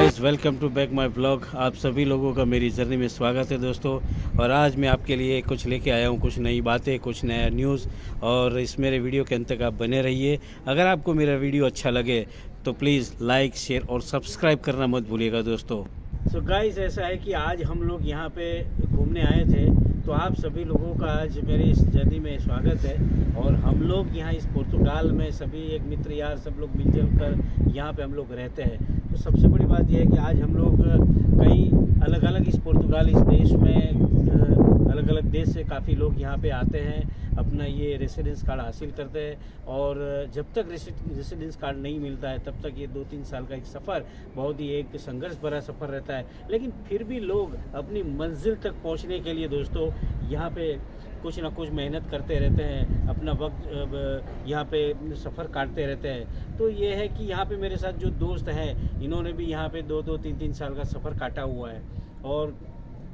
Guys, welcome to back my blog. आप सभी लोगों का मेरी जर्नी में स्वागत है दोस्तों। और आज मैं आपके लिए कुछ लेके आया हूँ, कुछ नई बातें, कुछ नया न्यूज़। और इस मेरे वीडियो के अंत तक आप बने रहिए। अगर आपको मेरा वीडियो अच्छा लगे तो प्लीज़ लाइक, शेयर और सब्सक्राइब करना मत भूलिएगा दोस्तों। सो गाइस, ऐसा है कि आज हम लोग यहाँ पे घूमने आए थे, तो आप सभी लोगों का आज मेरे इस जर्नी में स्वागत है। और हम लोग यहाँ इस पुर्तगाल में सभी एक मित्र यार सब लोग मिलजुल कर यहाँ पे हम लोग रहते हैं। तो सबसे बड़ी बात यह है कि आज हम लोग कई अलग अलग इस पुर्तगाल इस देश में अलग अलग देश से काफ़ी लोग यहाँ पे आते हैं, अपना ये रेसिडेंस कार्ड हासिल करते हैं। और जब तक रेसिडेंस कार्ड नहीं मिलता है तब तक ये 2-3 साल का एक सफ़र, बहुत ही एक संघर्ष भरा सफ़र रहता है। लेकिन फिर भी लोग अपनी मंजिल तक पहुँचने के लिए दोस्तों यहाँ पे कुछ ना कुछ मेहनत करते रहते हैं, अपना वक्त यहाँ पे सफ़र काटते रहते हैं। तो ये है कि यहाँ पे मेरे साथ जो दोस्त हैं, इन्होंने भी यहाँ पे 2-3 साल का सफ़र काटा हुआ है। और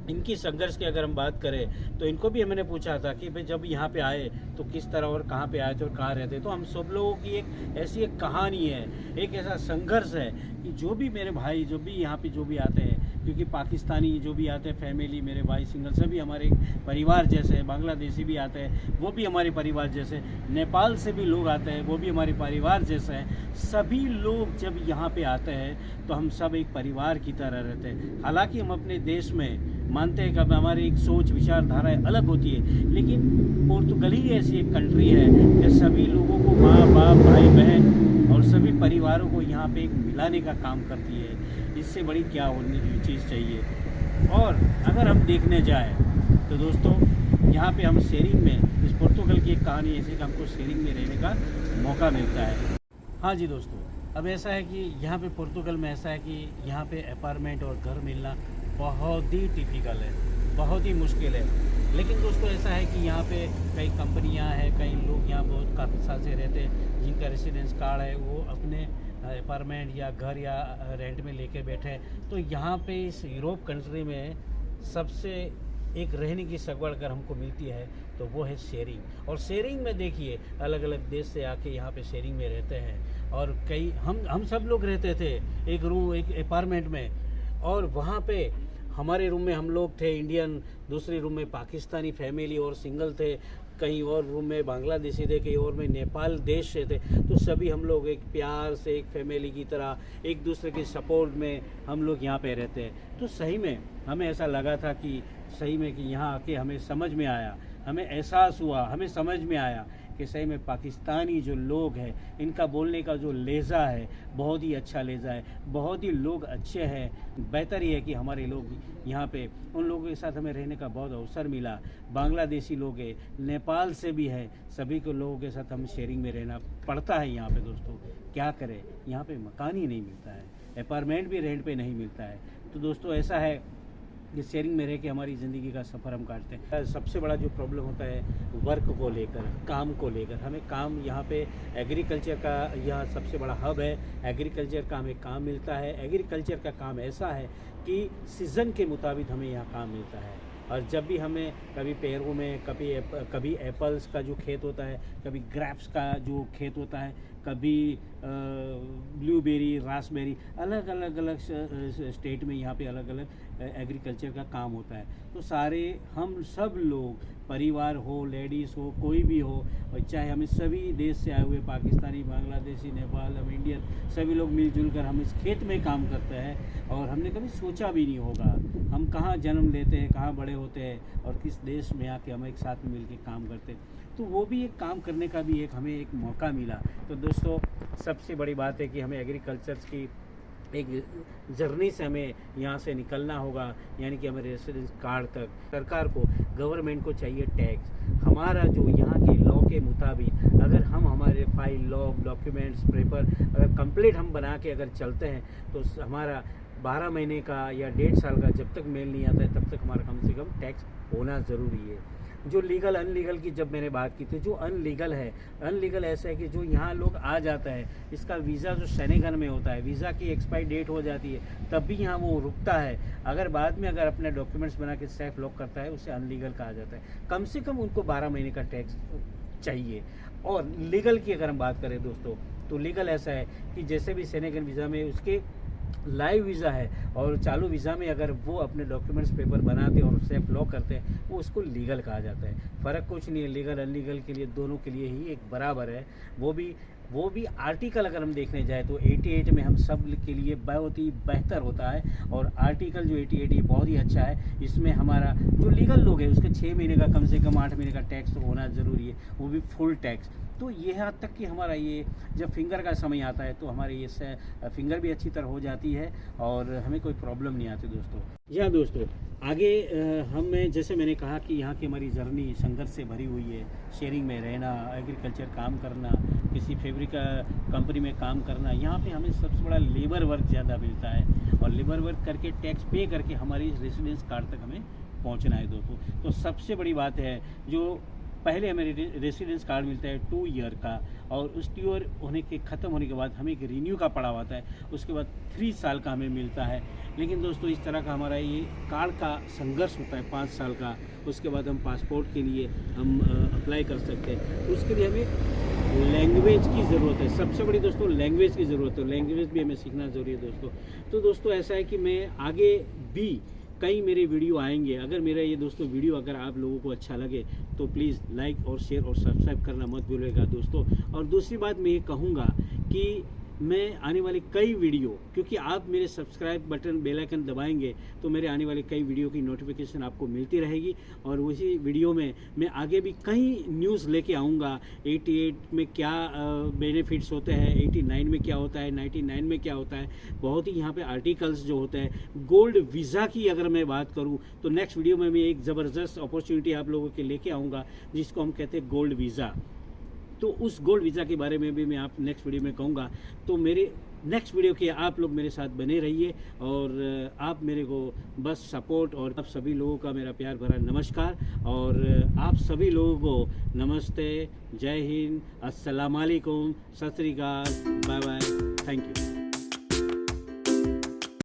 इनकी संघर्ष की अगर हम बात करें तो इनको भी मैंने पूछा था कि भाई जब यहाँ पे आए तो किस तरह और कहाँ पे आए थे और कहाँ रहते। तो हम सब लोगों की एक ऐसी एक कहानी है, एक ऐसा संघर्ष है कि जो भी मेरे भाई जो भी यहाँ पे जो भी आते हैं, क्योंकि पाकिस्तानी जो भी आते हैं, फैमिली मेरे भाई सिंगल सभी हमारे एक परिवार जैसे हैं, बांग्लादेशी भी आते हैं वो भी हमारे परिवार जैसे, नेपाल से भी लोग आते हैं वो भी हमारे परिवार जैसे हैं। सभी लोग जब यहाँ पे आते हैं तो हम सब एक परिवार की तरह रहते हैं। हालांकि हम अपने देश में मानते हैं कि हमारी एक सोच विचारधाराएं अलग होती है, लेकिन पुर्तगाल ही ऐसी एक कंट्री है कि सभी लोगों को माँ बाप भाई बहन और सभी परिवारों को यहाँ पे एक मिलाने का काम करती है। इससे बड़ी क्या होने की चीज़ चाहिए। और अगर हम देखने जाएं तो दोस्तों यहाँ पे हम शेयरिंग में, इस पुर्तगाल की एक कहानी ऐसी कि हमको शेयरिंग में रहने का मौका मिलता है। हाँ जी दोस्तों, अब ऐसा है कि यहाँ पे पुर्तगाल में ऐसा है कि यहाँ पे अपार्टमेंट और घर मिलना बहुत ही टिपिकल है, बहुत ही मुश्किल है। लेकिन दोस्तों ऐसा है कि यहाँ पे कई कंपनियाँ हैं, कई लोग यहाँ बहुत काफ़ी साल से रहते हैं, जिनका रेसिडेंस कार्ड है, वो अपने अपार्टमेंट या घर या रेंट में लेके बैठे हैं। तो यहाँ पे इस यूरोप कंट्री में सबसे एक रहने की सगवड़ अगर हमको मिलती है तो वो है शेयरिंग। और शेयरिंग में देखिए अलग अलग देश से आके यहाँ पे शेयरिंग में रहते हैं। और कई हम सब लोग रहते थे एक रूम एक अपार्टमेंट में, और वहाँ पे हमारे रूम में हम लोग थे इंडियन, दूसरे रूम में पाकिस्तानी फैमिली और सिंगल थे, कहीं और रूम में बांग्लादेशी थे, कहीं और में नेपाल देश से थे। तो सभी हम लोग एक प्यार से एक फैमिली की तरह एक दूसरे के सपोर्ट में हम लोग यहाँ पे रहते हैं। तो सही में हमें ऐसा लगा था कि सही में कि यहाँ आके हमें समझ में आया, हमें एहसास हुआ, हमें समझ में आया कि सही में पाकिस्तानी जो लोग हैं इनका बोलने का जो लहजा है बहुत ही अच्छा लहजा है, बहुत ही लोग अच्छे हैं। बेहतर ही है कि हमारे लोग यहाँ पे उन लोगों के साथ हमें रहने का बहुत अवसर मिला। बांग्लादेशी लोग हैं, नेपाल से भी है, सभी को लोगों के साथ हमें शेयरिंग में रहना पड़ता है यहाँ पे दोस्तों। क्या करें, यहाँ पे मकान ही नहीं मिलता है, अपार्टमेंट भी रेंट पे नहीं मिलता है। तो दोस्तों ऐसा है कि शेयरिंग में रह के हमारी ज़िंदगी का सफ़र हम काटते हैं। सबसे बड़ा जो प्रॉब्लम होता है वर्क को लेकर, काम को लेकर। हमें काम यहाँ पे एग्रीकल्चर का यहाँ सबसे बड़ा हब है, एग्रीकल्चर का हमें काम मिलता है। एग्रीकल्चर का काम ऐसा है कि सीज़न के मुताबिक हमें यहाँ काम मिलता है। और जब भी हमें कभी पेरू में कभी एप्पल्स का जो खेत होता है, कभी ग्रेप्स का जो खेत होता है, कभी ब्लूबेरी, रासबेरी, अलग अलग स्टेट में यहाँ पे अलग अलग एग्रीकल्चर का काम होता है। तो सारे हम सब लोग, परिवार हो, लेडीज़ हो, कोई भी हो, और चाहे हमें सभी देश से आए हुए पाकिस्तानी, बांग्लादेशी, नेपाल, हम इंडियन, सभी लोग मिलजुल कर हम इस खेत में काम करते हैं। और हमने कभी सोचा भी नहीं होगा हम कहाँ जन्म लेते हैं, कहाँ बड़े होते हैं और किस देश में आके हम एक साथ में मिलकर काम करते हैं। तो वो भी एक काम करने का भी एक हमें एक मौका मिला। तो दोस्तों सबसे बड़ी बात है कि हमें एग्रीकल्चर की एक जर्नी से हमें यहाँ से निकलना होगा, यानी कि हमें रेसिडेंस कार्ड तक। सरकार को, गवर्नमेंट को चाहिए टैक्स। हमारा जो यहाँ के लॉ के मुताबिक अगर हम हमारे फाइल, लॉग, डॉक्यूमेंट्स, पेपर अगर कंप्लीट हम बना के अगर चलते हैं तो हमारा 12 महीने का या 1.5 साल का जब तक मेल नहीं आता है तब तक हमारा कम से कम टैक्स होना ज़रूरी है। जो लीगल अनलीगल की जब मैंने बात की थी, जो अनलीगल है, अनलीगल ऐसा है कि जो यहाँ लोग आ जाता है, इसका वीज़ा जो शेंगन में होता है, वीज़ा की एक्सपायरी डेट हो जाती है तब भी यहाँ वो रुकता है। अगर बाद में अगर अपने डॉक्यूमेंट्स बना के सेफ लॉक करता है, उसे अनलीगल कहा जाता है। कम से कम उनको 12 महीने का टैक्स चाहिए। और लीगल की अगर हम बात करें दोस्तों, तो लीगल ऐसा है कि जैसे भी शेंगन वीज़ा में उसके लाइव वीज़ा है और चालू वीज़ा में अगर वो अपने डॉक्यूमेंट्स पेपर बनाते और उसे अप्लाई करते हैं वो उसको लीगल कहा जाता है। फ़र्क कुछ नहीं है, लीगल अनलीगल के लिए दोनों के लिए ही एक बराबर है। वो भी आर्टिकल अगर हम देखने जाए तो 88 में हम सब के लिए बहुत ही बेहतर होता है। और आर्टिकल जो 88 ये बहुत ही अच्छा है। इसमें हमारा जो लीगल लोग हैं उसके 6 महीने का कम से कम 8 महीने का टैक्स होना ज़रूरी है, वो भी फुल टैक्स। तो ये यहाँ तक कि हमारा ये जब फिंगर का समय आता है तो हमारे ये फिंगर भी अच्छी तरह हो जाती है और हमें कोई प्रॉब्लम नहीं आती दोस्तों। जी हाँ दोस्तों, आगे हमें जैसे मैंने कहा कि यहाँ की हमारी जर्नी संघर्ष से भरी हुई है। शेयरिंग में रहना, एग्रीकल्चर काम करना, किसी फैब्रिक कंपनी में काम करना, यहाँ पे हमें सबसे बड़ा लेबर वर्क ज़्यादा मिलता है और लेबर वर्क करके टैक्स पे करके हमारी रेसिडेंस कार्ड तक हमें पहुँचना है दोस्तों। तो सबसे बड़ी बात है जो पहले हमें रेसिडेंस कार्ड मिलता है 2 ईयर का और उस 2 ईयर होने के ख़त्म होने के बाद हमें एक रिन्यू का पड़ा होता है, उसके बाद 3 साल का हमें मिलता है। लेकिन दोस्तों इस तरह का हमारा ये कार्ड का संघर्ष होता है 5 साल का। उसके बाद हम पासपोर्ट के लिए हम अप्लाई कर सकते हैं। उसके लिए हमें लैंग्वेज की ज़रूरत है, सबसे बड़ी दोस्तों लैंग्वेज की ज़रूरत है। लैंग्वेज भी हमें सीखना ज़रूरी है दोस्तों। तो दोस्तों ऐसा है कि मैं आगे भी कई मेरे वीडियो आएंगे। अगर मेरा ये दोस्तों वीडियो अगर आप लोगों को अच्छा लगे तो प्लीज़ लाइक और शेयर और सब्सक्राइब करना मत भूलिएगा दोस्तों। और दूसरी बात मैं ये कहूँगा कि मैं आने वाले कई वीडियो, क्योंकि आप मेरे सब्सक्राइब बटन बेल आइकन दबाएंगे तो मेरे आने वाले कई वीडियो की नोटिफिकेशन आपको मिलती रहेगी। और उसी वीडियो में मैं आगे भी कई न्यूज़ लेके आऊँगा। 88 में क्या बेनिफिट्स होते हैं, 89 में क्या होता है, 99 में क्या होता है, बहुत ही यहाँ पे आर्टिकल्स जो होते हैं। गोल्ड वीज़ा की अगर मैं बात करूँ तो नेक्स्ट वीडियो में मैं एक ज़बरदस्त अपॉर्चुनिटी आप लोगों के लेके आऊँगा जिसको हम कहते हैं गोल्ड वीज़ा। तो उस गोल्ड वीज़ा के बारे में भी मैं आप नेक्स्ट वीडियो में कहूँगा। तो मेरे नेक्स्ट वीडियो के आप लोग मेरे साथ बने रहिए और आप मेरे को बस सपोर्ट। और आप सभी लोगों का मेरा प्यार भरा नमस्कार और आप सभी लोगों को नमस्ते, जय हिंद, अस्सलाम वालेकुम, सत श्री अकाल, बाय बाय, थैंक यू।